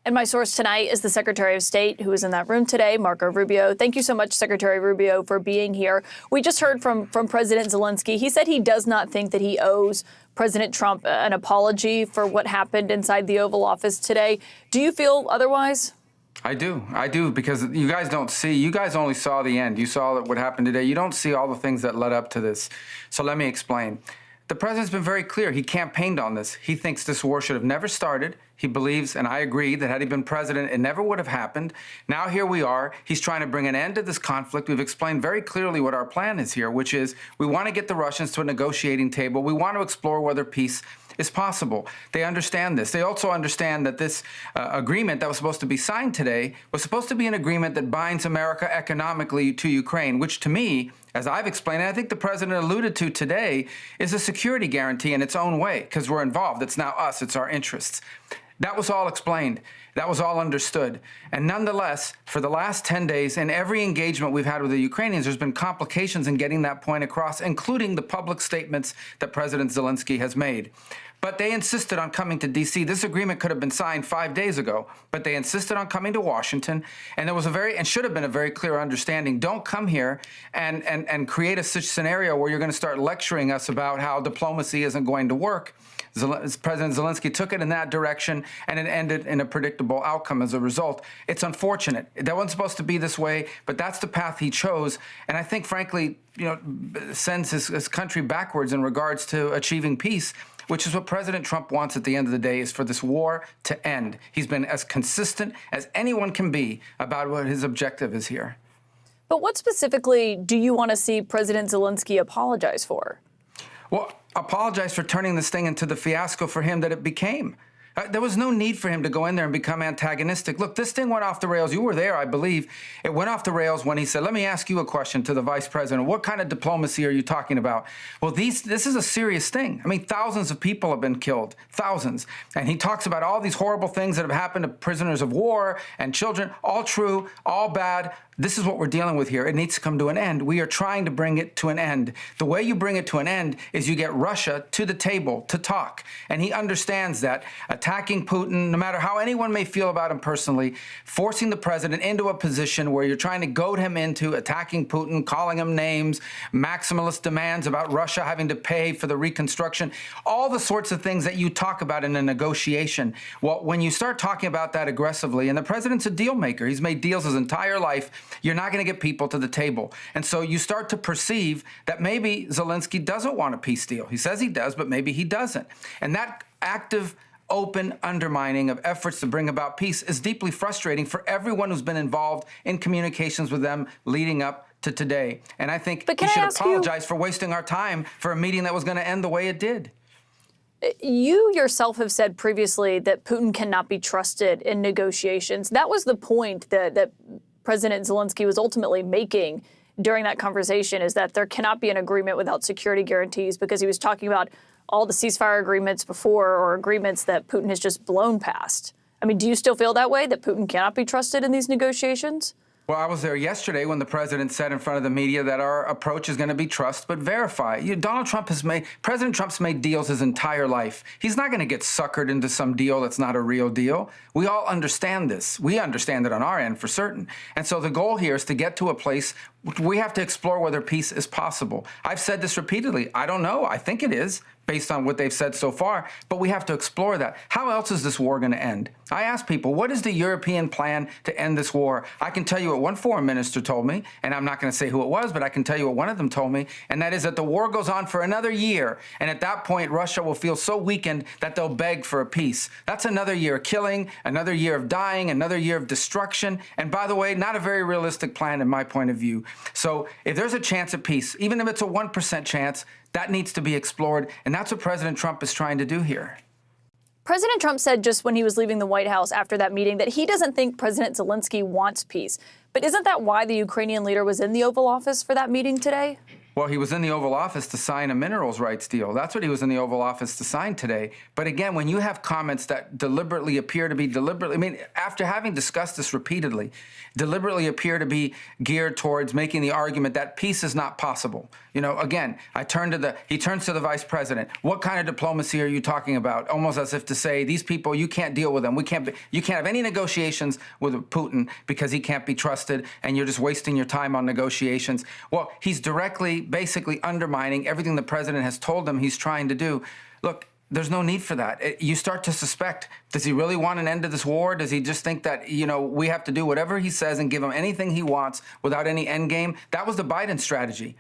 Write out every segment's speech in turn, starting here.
And my source tonight is the Secretary of State, who is in that room today, Marco Rubio. Thank you so much, Secretary Rubio, for being here. We just heard from President Zelensky. He said he does not think that he owes President Trump an apology for what happened inside the Oval Office today. Do you feel otherwise? I do, because you guys don't see, you guys only saw the end. You saw what happened today. You don't see all the things that led up to this. So let me explain. The president's been very clear. He campaigned on this. He thinks this war should have never started. He believes, and I agree, that had he been president, it never would have happened. Now here we are. He's trying to bring an end to this conflict. We've explained very clearly what our plan is here, which is we want to get the Russians to a negotiating table. We want to explore whether peace is possible. They understand this. They also understand that this agreement that was supposed to be signed today was supposed to be an agreement that binds America economically to Ukraine, which to me, as I've explained, and I think the president alluded to today, is a security guarantee in its own way, because we're involved. It's now us. It's our interests. That was all explained. That was all understood. And nonetheless, for the last 10 days, in every engagement we've had with the Ukrainians, there's been complications in getting that point across, including the public statements that President Zelensky has made. But they insisted on coming to D.C. This agreement could have been signed 5 days ago, but they insisted on coming to Washington. And there was should have been a very clear understanding. Don't come here and create a such scenario where you're going to start lecturing us about how diplomacy isn't going to work. President Zelensky took it in that direction, and it ended in a predictable outcome as a result. It's unfortunate. That wasn't supposed to be this way, but that's the path he chose. And I think, frankly, sends his country backwards in regards to achieving peace, which is what President Trump wants at the end of the day, is for this war to end. He's been as consistent as anyone can be about what his objective is here. But what specifically do you want to see President Zelensky apologize for? Well, apologize for turning this thing into the fiasco for him that it became. There was no need for him to go in there and become antagonistic. Look, this thing went off the rails. You were there, I believe. It went off the rails when he said, let me ask you a question to the vice president. What kind of diplomacy are you talking about? Well, this is a serious thing. I mean, thousands of people have been killed, thousands. And he talks about all these horrible things that have happened to prisoners of war and children, all true, all bad. This is what we're dealing with here. It needs to come to an end. We are trying to bring it to an end. The way you bring it to an end is you get Russia to the table to talk. And he understands that attacking Putin, no matter how anyone may feel about him personally, forcing the president into a position where you're trying to goad him into attacking Putin, calling him names, maximalist demands about Russia having to pay for the reconstruction, all the sorts of things that you talk about in a negotiation. Well, when you start talking about that aggressively, and the president's a deal maker, he's made deals his entire life, you're not going to get people to the table. And so you start to perceive that maybe Zelensky doesn't want a peace deal. He says he does, but maybe he doesn't. And that active, open undermining of efforts to bring about peace is deeply frustrating for everyone who's been involved in communications with them leading up to today. And I think he should apologize for wasting our time for a meeting that was going to end the way it did. You yourself have said previously that Putin cannot be trusted in negotiations. That was the point that President Zelensky was ultimately making during that conversation, is that there cannot be an agreement without security guarantees, because he was talking about all the ceasefire agreements before, or agreements that Putin has just blown past. I mean, do you still feel that way, that Putin cannot be trusted in these negotiations? Well, I was there yesterday when the president said in front of the media that our approach is going to be trust but verify. President Trump's made deals his entire life. He's not going to get suckered into some deal that's not a real deal. We all understand this. We understand it on our end for certain. And so the goal here is to get to a place we have to explore whether peace is possible. I've said this repeatedly. I don't know. I think it is, based on what they've said so far, but we have to explore that. How else is this war going to end? I ask people, what is the European plan to end this war? I can tell you what one foreign minister told me, and I'm not going to say who it was, but I can tell you what one of them told me, and that is that the war goes on for another year, and at that point, Russia will feel so weakened that they'll beg for a peace. That's another year of killing, another year of dying, another year of destruction, and by the way, not a very realistic plan in my point of view. So if there's a chance at peace, even if it's a 1% chance, that needs to be explored, and that's what President Trump is trying to do here. President Trump said just when he was leaving the White House after that meeting that he doesn't think President Zelensky wants peace. But isn't that why the Ukrainian leader was in the Oval Office for that meeting today? Well, he was in the Oval Office to sign a minerals rights deal. That's what he was in the Oval Office to sign today. But again, when you have comments that deliberately appear to be after having discussed this repeatedly, deliberately appear to be geared towards making the argument that peace is not possible. Again, he turns to the vice president. What kind of diplomacy are you talking about? Almost as if to say, these people, you can't deal with them. You can't have any negotiations with Putin because he can't be trusted, and you're just wasting your time on negotiations. Well, he's directly, basically undermining everything the president has told him he's trying to do. Look, there's no need for that. You start to suspect, does he really want an end to this war? Does he just think that, we have to do whatever he says and give him anything he wants without any end game? That was the Biden strategy.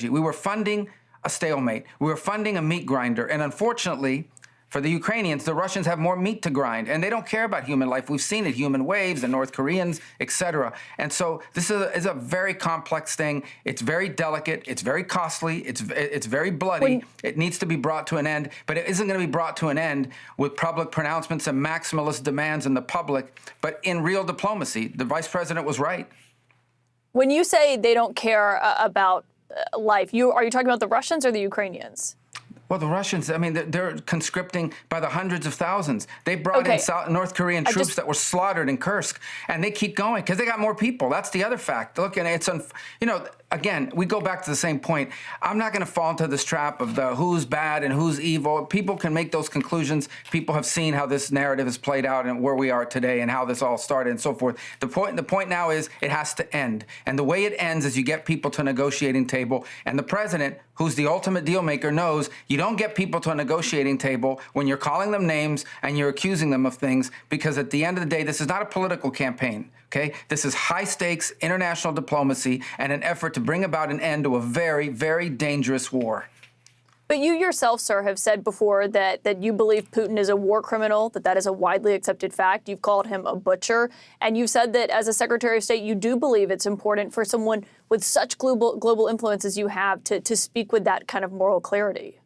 We were funding a stalemate. We were funding a meat grinder. And unfortunately, for the Ukrainians, the Russians have more meat to grind, and they don't care about human life. We've seen it, human waves, the North Koreans, etc. And so this is a very complex thing. It's very delicate. It's very costly. It's very bloody. It needs to be brought to an end, but it isn't going to be brought to an end with public pronouncements and maximalist demands in the public, but in real diplomacy. The vice president was right. When you say they don't care about life, are you talking about the Russians or the Ukrainians? Well, the Russians, they're conscripting by the hundreds of thousands. They brought in North Korean troops that were slaughtered in Kursk, and they keep going because they got more people. That's the other fact. Look, and it's, again, we go back to the same point. I'm not going to fall into this trap of the who's bad and who's evil. People can make those conclusions. People have seen how this narrative has played out and where we are today and how this all started and so forth. The point now is it has to end. And the way it ends is you get people to a negotiating table, and the president, who's the ultimate deal maker, knows you don't get people to a negotiating table when you're calling them names and you're accusing them of things, because at the end of the day, this is not a political campaign, okay? This is high-stakes international diplomacy and an effort to bring about an end to a very, very dangerous war. But you yourself, sir, have said before that you believe Putin is a war criminal, that is a widely accepted fact. You've called him a butcher. And you've said that as a Secretary of State, you do believe it's important for someone with such global influence as you have to speak with that kind of moral clarity.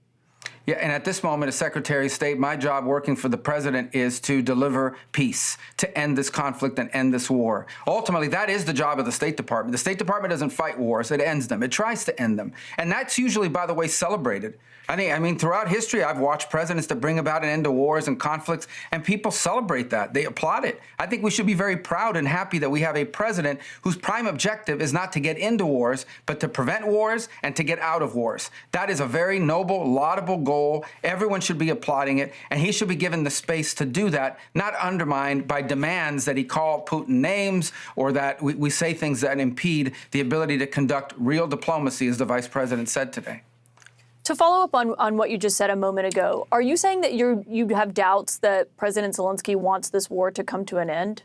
Yeah, and at this moment, as Secretary of State, my job working for the president is to deliver peace, to end this conflict and end this war. Ultimately, that is the job of the State Department. The State Department doesn't fight wars, it ends them. It tries to end them. And that's usually, by the way, celebrated. Throughout history, I've watched presidents that bring about an end to wars and conflicts, and people celebrate that. They applaud it. I think we should be very proud and happy that we have a president whose prime objective is not to get into wars, but to prevent wars and to get out of wars. That is a very noble, laudable goal. Everyone should be applauding it, and he should be given the space to do that, not undermined by demands that he call Putin names or that we say things that impede the ability to conduct real diplomacy, as the vice president said today. To follow up on what you just said a moment ago, are you saying that you have doubts that President Zelensky wants this war to come to an end?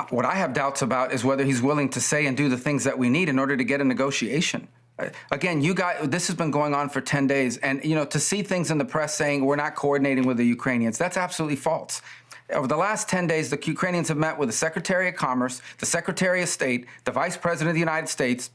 What I have doubts about is whether he's willing to say and do the things that we need in order to get a negotiation. Again, you guys, this has been going on for 10 days. And, to see things in the press saying we're not coordinating with the Ukrainians, that's absolutely false. Over the last 10 days, the Ukrainians have met with the Secretary of Commerce, the Secretary of State, the Vice President of the United States,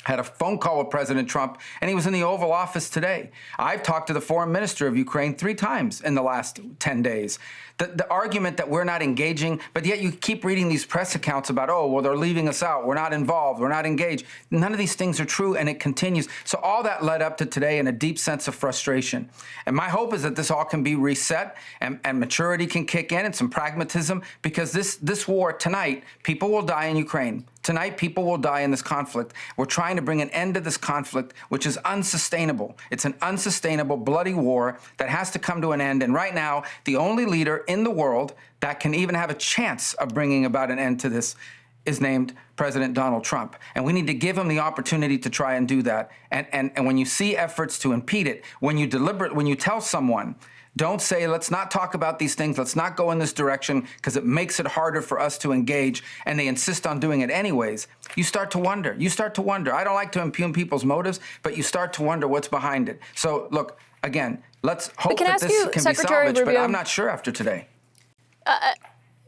had a phone call with President Trump, and he was in the Oval Office today. I've talked to the foreign minister of Ukraine 3 times in the last 10 days. The argument that we're not engaging, but yet you keep reading these press accounts about, they're leaving us out, we're not involved, we're not engaged. None of these things are true, and it continues. So all that led up to today in a deep sense of frustration. And my hope is that this all can be reset and maturity can kick in and some pragmatism, because this war tonight, people will die in Ukraine. Tonight, people will die in this conflict. We're trying to bring an end to this conflict, which is unsustainable. It's an unsustainable, bloody war that has to come to an end. And right now, the only leader in the world that can even have a chance of bringing about an end to this is named President Donald Trump. And we need to give him the opportunity to try and do that. And when you see efforts to impede it, when you tell someone, don't say, let's not talk about these things, let's not go in this direction because it makes it harder for us to engage, and they insist on doing it anyways, you start to wonder. I don't like to impugn people's motives, but you start to wonder what's behind it. So look, again, let's hope that this can be salvaged, but I'm not sure after today.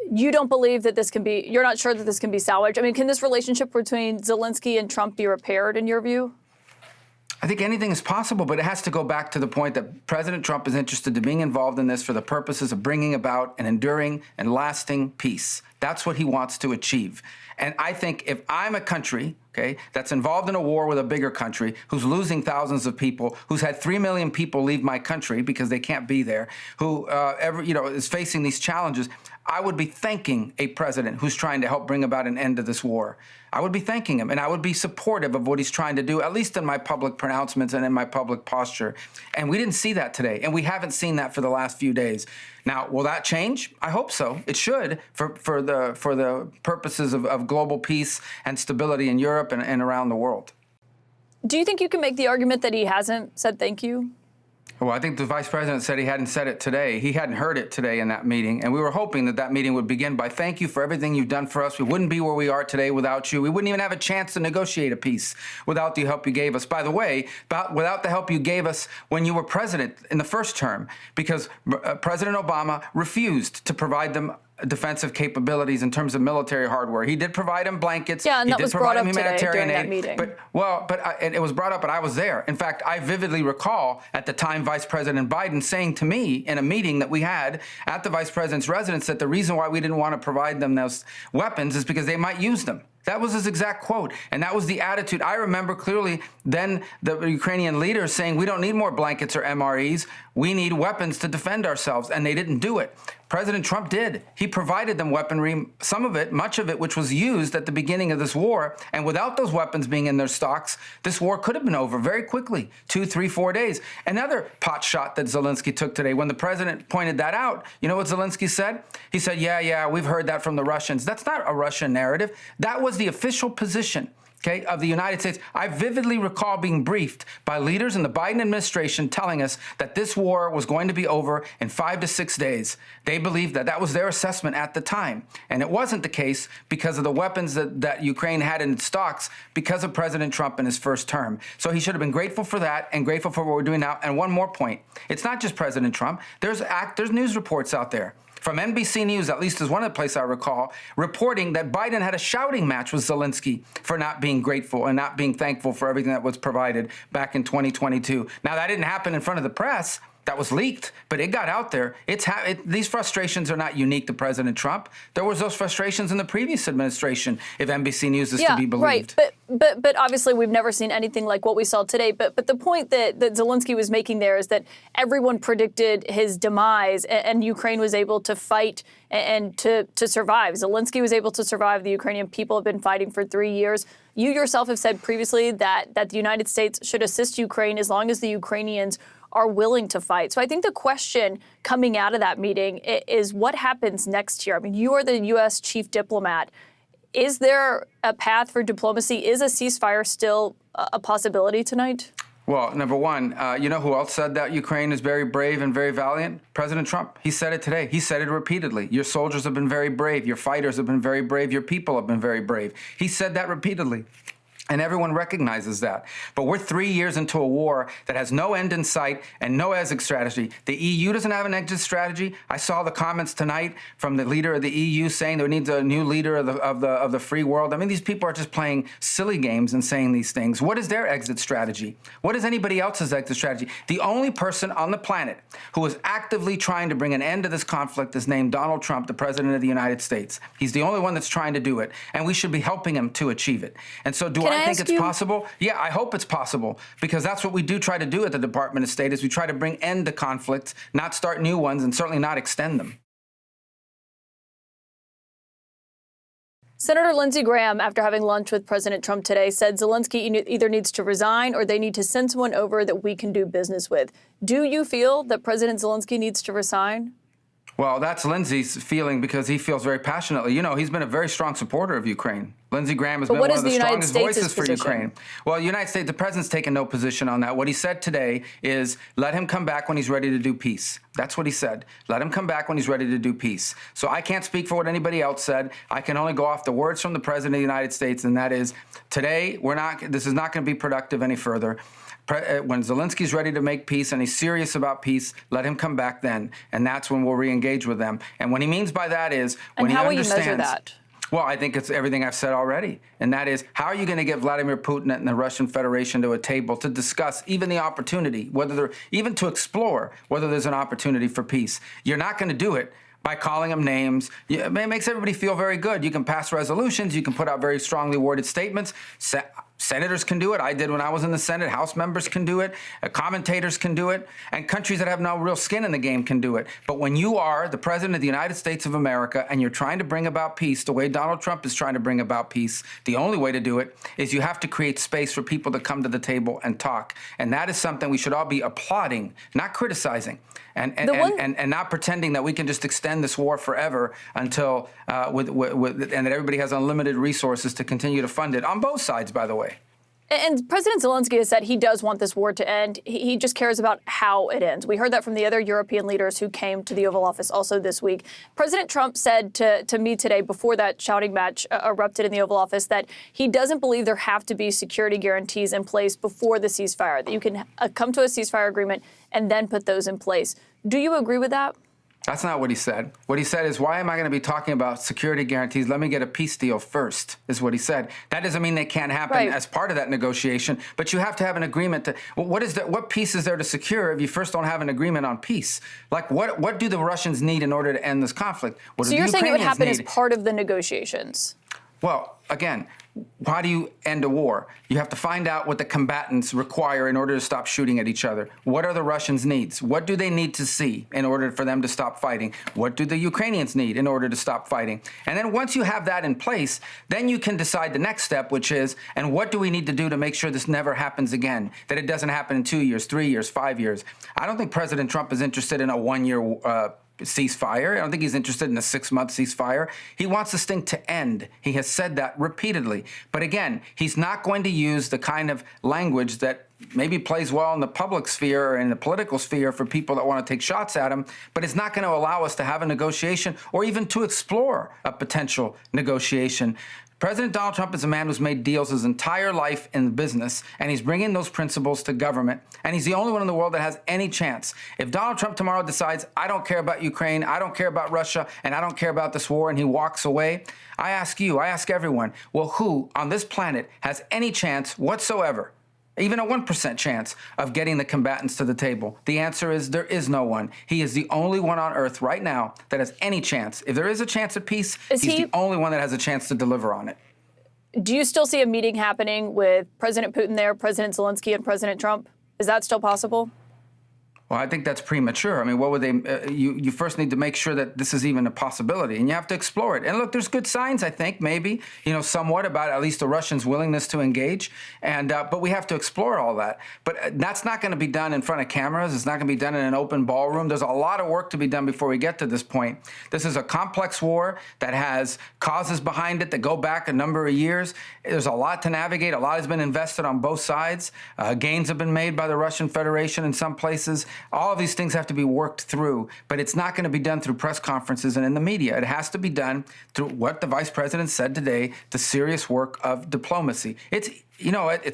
You don't believe that you're not sure that this can be salvaged? Can this relationship between Zelensky and Trump be repaired in your view? I think anything is possible, but it has to go back to the point that President Trump is interested in being involved in this for the purposes of bringing about an enduring and lasting peace. That's what he wants to achieve. And I think if I'm a country okay, that's involved in a war with a bigger country, who's losing thousands of people, who's had 3 million people leave my country because they can't be there, who is facing these challenges, I would be thanking a president who's trying to help bring about an end to this war. I would be thanking him, and I would be supportive of what he's trying to do, at least in my public pronouncements and in my public posture. And we didn't see that today, and we haven't seen that for the last few days. Now, will that change? I hope so. It should, for the purposes of global peace and stability in Europe and around the world. Do you think you can make the argument that he hasn't said thank you? Well, I think the vice president said he hadn't said it today. He hadn't heard it today in that meeting. And we were hoping that that meeting would begin by thank you for everything you've done for us. We wouldn't be where we are today without you. We wouldn't even have a chance to negotiate a peace without the help you gave us. By the way, without the help you gave us when you were president in the first term, because President Obama refused to provide them defensive capabilities in terms of military hardware. He did provide them blankets. Yeah, and he that did was provide brought up them today humanitarian during aid. that meeting. And it was brought up, but I was there. In fact, I vividly recall at the time Vice President Biden saying to me in a meeting that we had at the vice president's residence that the reason why we didn't want to provide them those weapons is because they might use them. That was his exact quote. And that was the attitude. I remember clearly then the Ukrainian leaders saying, we don't need more blankets or MREs. We need weapons to defend ourselves. And they didn't do it. President Trump did. He provided them weaponry, some of it, much of it, which was used at the beginning of this war. And without those weapons being in their stocks, this war could have been over very quickly, 2, 3, 4 days. Another pot shot that Zelensky took today, when the president pointed that out, you know what Zelensky said? He said, yeah, we've heard that from the Russians. That's not a Russian narrative. That was the official position, okay, of the United States. I vividly recall being briefed by leaders in the Biden administration telling us that this war was going to be over in 5 to 6 days. They believed that that was their assessment at the time. And it wasn't the case because of the weapons that Ukraine had in its stocks because of President Trump in his first term. So he should have been grateful for that and grateful for what we're doing now. And one more point. It's not just President Trump. There's news reports out there from NBC News, at least is one of the places I recall, reporting that Biden had a shouting match with Zelensky for not being grateful and not being thankful for everything that was provided back in 2022. Now, that didn't happen in front of the press. That was leaked, but it got out there. These frustrations are not unique to President Trump. There was those frustrations in the previous administration, if NBC News is to be believed. Right. But obviously we've never seen anything like what we saw today. But the point that Zelensky was making there is that everyone predicted his demise, and Ukraine was able to fight and to survive. Zelensky was able to survive. The Ukrainian people have been fighting for 3 years. You yourself have said previously that the United States should assist Ukraine as long as the Ukrainians are willing to fight. So I think the question coming out of that meeting is what happens next year? I mean, you are the U.S. chief diplomat. Is there a path for diplomacy? Is a ceasefire still a possibility tonight? Well, number one, you know who else said that Ukraine is very brave and very valiant? President Trump. He said it today. He said it repeatedly. Your soldiers have been very brave. Your fighters have been very brave. Your people have been very brave. He said that repeatedly. And everyone recognizes that. But we're 3 years into a war that has no end in sight and no exit strategy. The EU doesn't have an exit strategy. I saw the comments tonight from the leader of the EU saying there needs a new leader of the free world. I mean, these people are just playing silly games and saying these things. What is their exit strategy? What is anybody else's exit strategy? The only person on the planet who is actively trying to bring an end to this conflict is named Donald Trump, the president of the United States. He's the only one that's trying to do it, and we should be helping him to achieve it. And so I think it's possible? Yeah, I hope it's possible, because that's what we do try to do at the Department of State, is we try to bring end to conflicts, not start new ones, and certainly not extend them. Senator Lindsey Graham, after having lunch with President Trump today, said Zelensky either needs to resign or they need to send someone over that we can do business with. Do you feel that President Zelensky needs to resign? Well, that's Lindsey's feeling because he feels very passionately. You know, he's been a very strong supporter of Ukraine. Lindsey Graham has been one of the strongest voices for Ukraine. Well, the United States, the president's taken no position on that. What he said today is let him come back when he's ready to do peace. That's what he said. Let him come back when he's ready to do peace. So I can't speak for what anybody else said. I can only go off the words from the president of the United States, and that is today this is not going to be productive any further. When Zelensky's ready to make peace and he's serious about peace, let him come back then. And that's when we'll re-engage with them. And what he means by that is when he understands— And how will you measure that? Well, I think it's everything I've said already. And that is, how are you going to get Vladimir Putin and the Russian Federation to a table to discuss even the opportunity, even to explore whether there's an opportunity for peace? You're not going to do it by calling them names. It makes everybody feel very good. You can pass resolutions. You can put out very strongly worded statements. Senators can do it. I did when I was in the Senate. House members can do it. Commentators can do it. And countries that have no real skin in the game can do it. But when you are the president of the United States of America and you're trying to bring about peace the way Donald Trump is trying to bring about peace, the only way to do it is you have to create space for people to come to the table and talk. And that is something we should all be applauding, not criticizing. And not pretending that we can just extend this war forever until and that everybody has unlimited resources to continue to fund it on both sides, by the way. And President Zelensky has said he does want this war to end. He just cares about how it ends. We heard that from the other European leaders who came to the Oval Office also this week. President Trump said to me today, before that shouting match erupted in the Oval Office, that he doesn't believe there have to be security guarantees in place before the ceasefire, that you can come to a ceasefire agreement and then put those in place. Do you agree with that? That's not what he said. What he said is, why am I going to be talking about security guarantees? Let me get a peace deal first, is what he said. That doesn't mean they can't happen as part of that negotiation, but you have to have an agreement to, what peace is there to secure if you first don't have an agreement on peace? Like, what do the Russians need in order to end this conflict? What so do you're the saying it would happen Ukrainians as part of the negotiations? Well, again, how do you end a war? You have to find out what the combatants require in order to stop shooting at each other. What are the Russians' needs? What do they need to see in order for them to stop fighting? What do the Ukrainians need in order to stop fighting? And then once you have that in place, then you can decide the next step, which is, and what do we need to do to make sure this never happens again, that it doesn't happen in 2 years, 3 years, 5 years. I don't think President Trump is interested in a one-year ceasefire. I don't think he's interested in a 6-month ceasefire. He wants this thing to end. He has said that repeatedly. But again, he's not going to use the kind of language that maybe plays well in the public sphere or in the political sphere for people that want to take shots at him, but it's not going to allow us to have a negotiation or even to explore a potential negotiation. President Donald Trump is a man who's made deals his entire life in business, and he's bringing those principles to government, and he's the only one in the world that has any chance. If Donald Trump tomorrow decides, I don't care about Ukraine, I don't care about Russia, and I don't care about this war, and he walks away, I ask you, I ask everyone, well, who on this planet has any chance whatsoever, even a 1% chance of getting the combatants to the table? The answer is there is no one. He is the only one on earth right now that has any chance. If there is a chance of peace, he's the only one that has a chance to deliver on it. Do you still see a meeting happening with President Putin there, President Zelensky, and President Trump? Is that still possible? Well, I think that's premature. I mean, what would they? You first need to make sure that this is even a possibility, and you have to explore it. And look, there's good signs, I think, maybe, somewhat about at least the Russians' willingness to engage. And but we have to explore all that. But that's not going to be done in front of cameras. It's not going to be done in an open ballroom. There's a lot of work to be done before we get to this point. This is a complex war that has causes behind it that go back a number of years. There's a lot to navigate. A lot has been invested on both sides. Gains have been made by the Russian Federation in some places. All of these things have to be worked through, but it's not going to be done through press conferences and in the media. It has to be done through what the vice president said today, the serious work of diplomacy. It's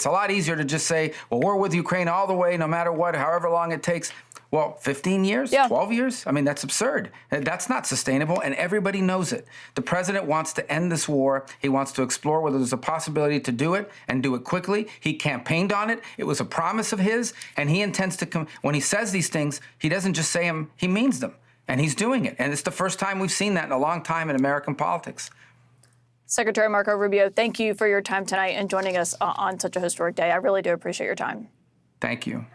a lot easier to just say, well, we're with Ukraine all the way, no matter what, however long it takes. Well, 15 years, 12 years? I mean, that's absurd. That's not sustainable, and everybody knows it. The president wants to end this war. He wants to explore whether there's a possibility to do it and do it quickly. He campaigned on it. It was a promise of his, and he intends to when he says these things, he doesn't just say them, he means them, and he's doing it. And it's the first time we've seen that in a long time in American politics. Secretary Marco Rubio, thank you for your time tonight and joining us on such a historic day. I really do appreciate your time. Thank you.